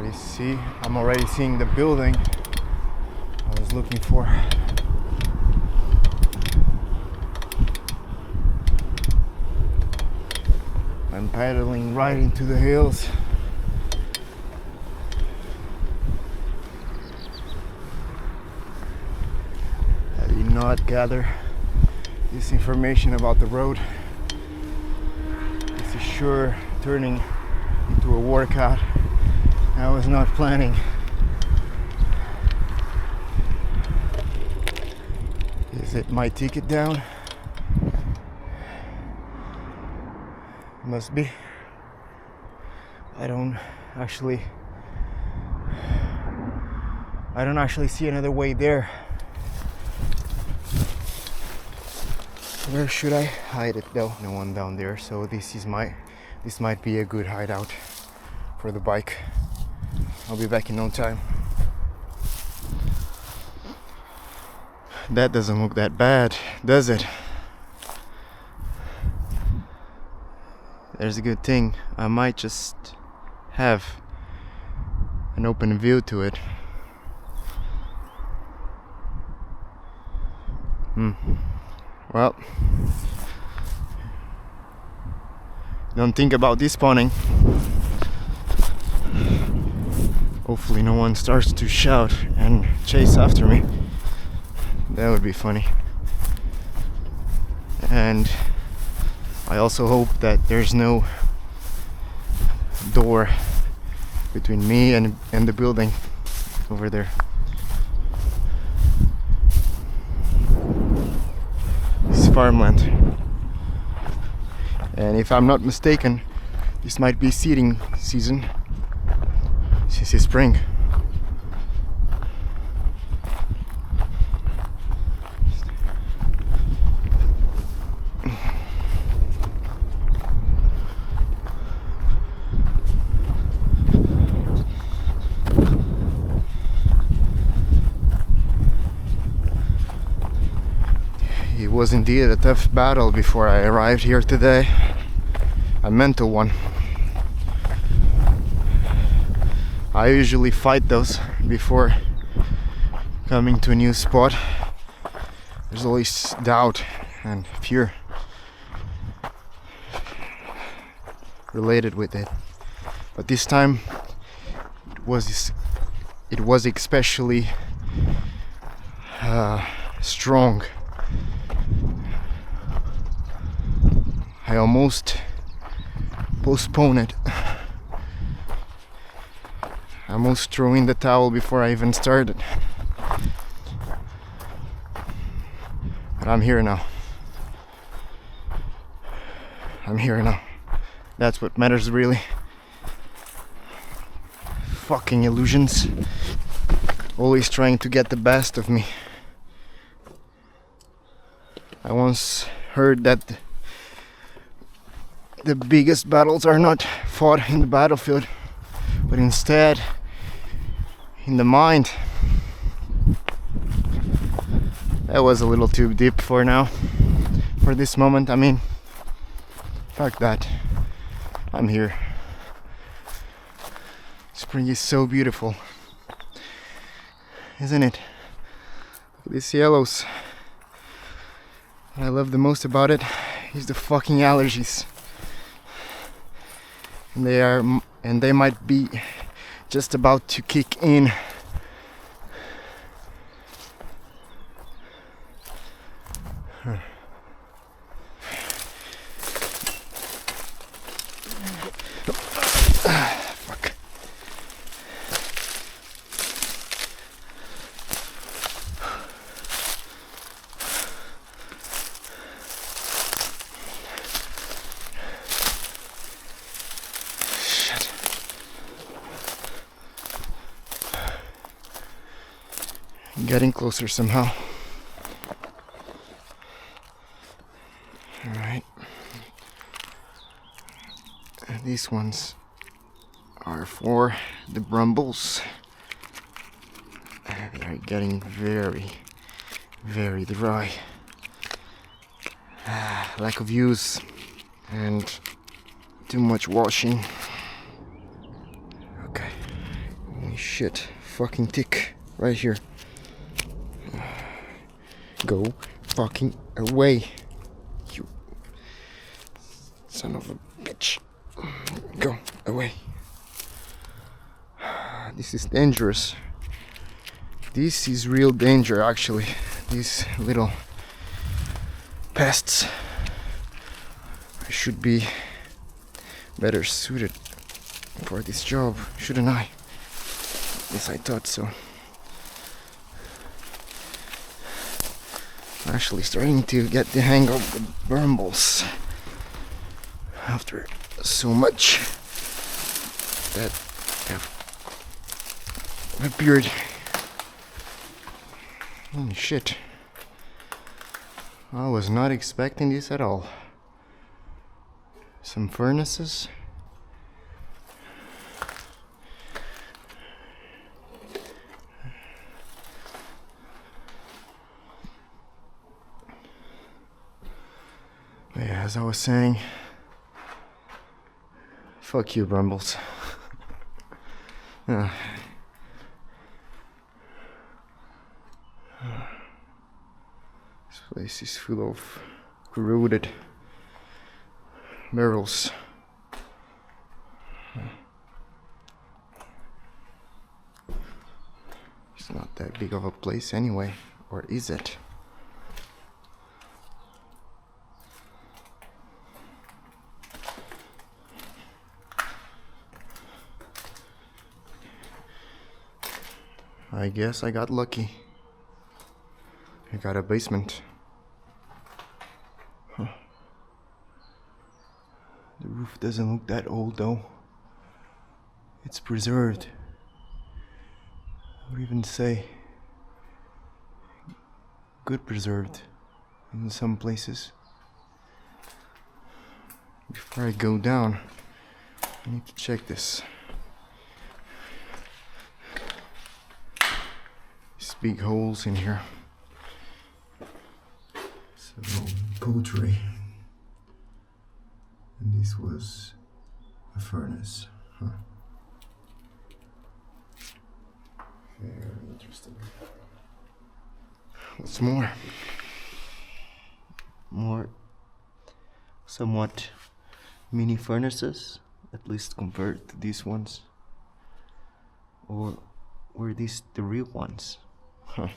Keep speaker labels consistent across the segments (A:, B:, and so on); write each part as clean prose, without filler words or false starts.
A: I'm already seeing the building I was looking for. I'm paddling right into the hills. I did not gather this information about the road. This is sure turning into a workout I was not planning. Is it my ticket down? Must be. I don't actually see another way there. Where should I hide it though? No one down there, so this might be a good hideout for the bike. I'll be back in no time. That doesn't look that bad, does it? There's a good thing. I might just have an open view to it. Well, don't think about despawning. Hopefully no one starts to shout and chase after me. That would be funny. And I also hope that there's no door between me and the building over there. It's farmland. And if I'm not mistaken, this might be seeding season. Since it's spring. It was indeed a tough battle before I arrived here today. A mental one. I usually fight those before coming to a new spot. There's always doubt and fear related with it. But this time it was especially strong. I almost postponed it. I almost threw in the towel before I even started. But I'm here now. That's what matters really. Fucking illusions. Always trying to get the best of me. I once heard that the biggest battles are not fought in the battlefield, but instead in the mind. That was a little too deep for now, for this moment. I mean, fuck that. I'm here. Spring is so beautiful, isn't it? Look at these yellows. What I love the most about it is the fucking allergies. And they might be just about to kick in. Fuck. Getting closer somehow. Alright. These ones are for the brambles. They are getting very, very dry. Lack of use and too much washing. Okay, shit. Fucking tick. Right here. Go fucking away. You son of a bitch. Go away. This is dangerous. This is real danger actually. These little pests. I should be better suited for this job, shouldn't I? Yes, I thought so. I'm actually starting to get the hang of the brambles after so much that have appeared. Holy shit. I was not expecting this at all. Some furnaces. But yeah, as I was saying, fuck you, Brambles. This place is full of corroded barrels. It's not that big of a place anyway, or is it? I guess I got lucky. I got a basement. Huh. The roof doesn't look that old though. It's preserved. I would even say good preserved in some places. Before I go down, I need to check this. These big holes in here. So, pottery. And this was a furnace. Huh. Very interesting. What's more? More somewhat mini furnaces, at least compared to these ones. Or were these the real ones? Huh.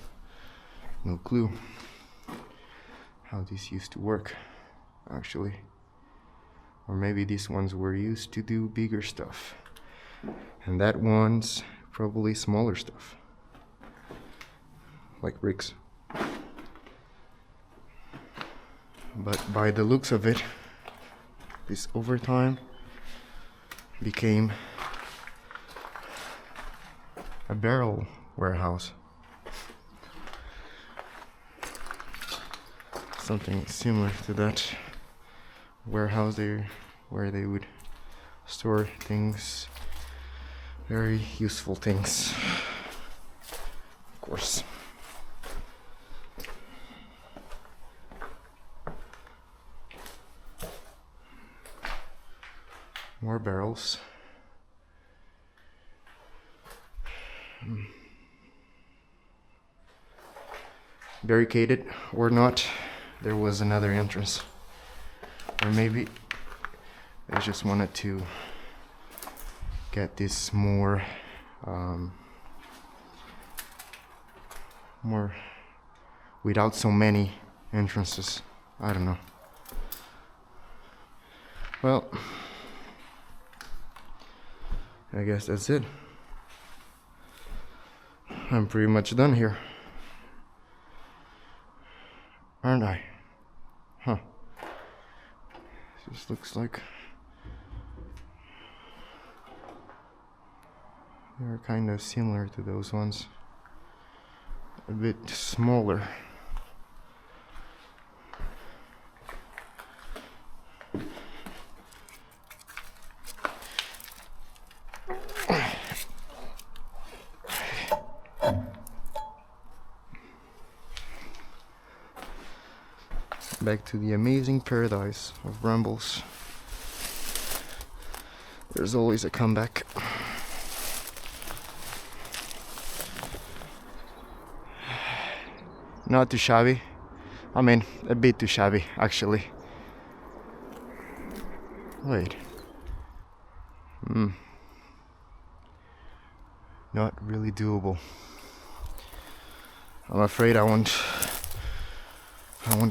A: No clue how this used to work, actually. Or maybe these ones were used to do bigger stuff. And that one's probably smaller stuff. Like bricks. But by the looks of it, this over time became a barrel warehouse. Something similar to that warehouse there, where they would store things, very useful things, of course. More barrels. Barricaded or not, there was another entrance. Or maybe they just wanted to get this more without so many entrances. I don't know. Well, I guess that's it. I'm pretty much done here. Aren't I? Huh. This looks like they're kind of similar to those ones. A bit smaller. Back to the amazing paradise of brambles. There's always a comeback. Not too shabby. I mean, a bit too shabby, actually. Wait. Not really doable. I'm afraid I won't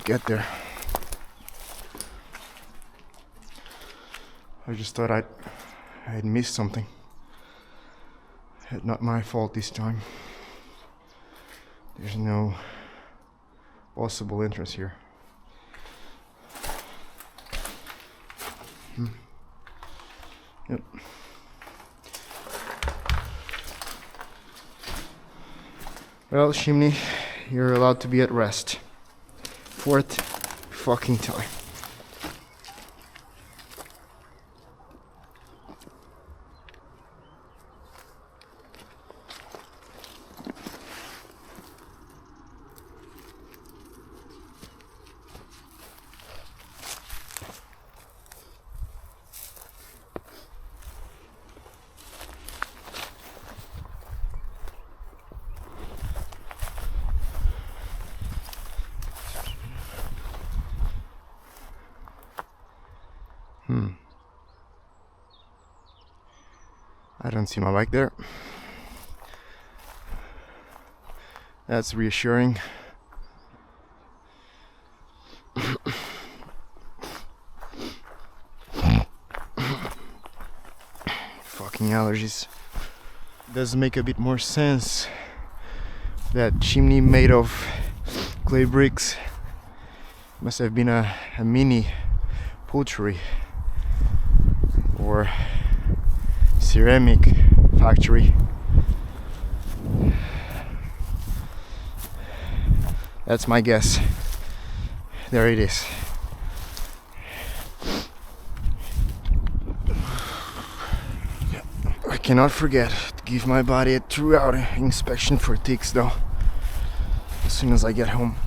A: get there. I just thought I'd missed something. It's not my fault this time. There's no possible entrance here. Yep. Well, Chimney, you're allowed to be at rest. Fourth fucking time. I don't see my bike there. That's reassuring. Fucking allergies. Does make a bit more sense. That chimney made of clay bricks must have been a mini pottery or ceramic factory. That's my guess. There it is. I cannot forget to give my body a thorough inspection for ticks though, as soon as I get home.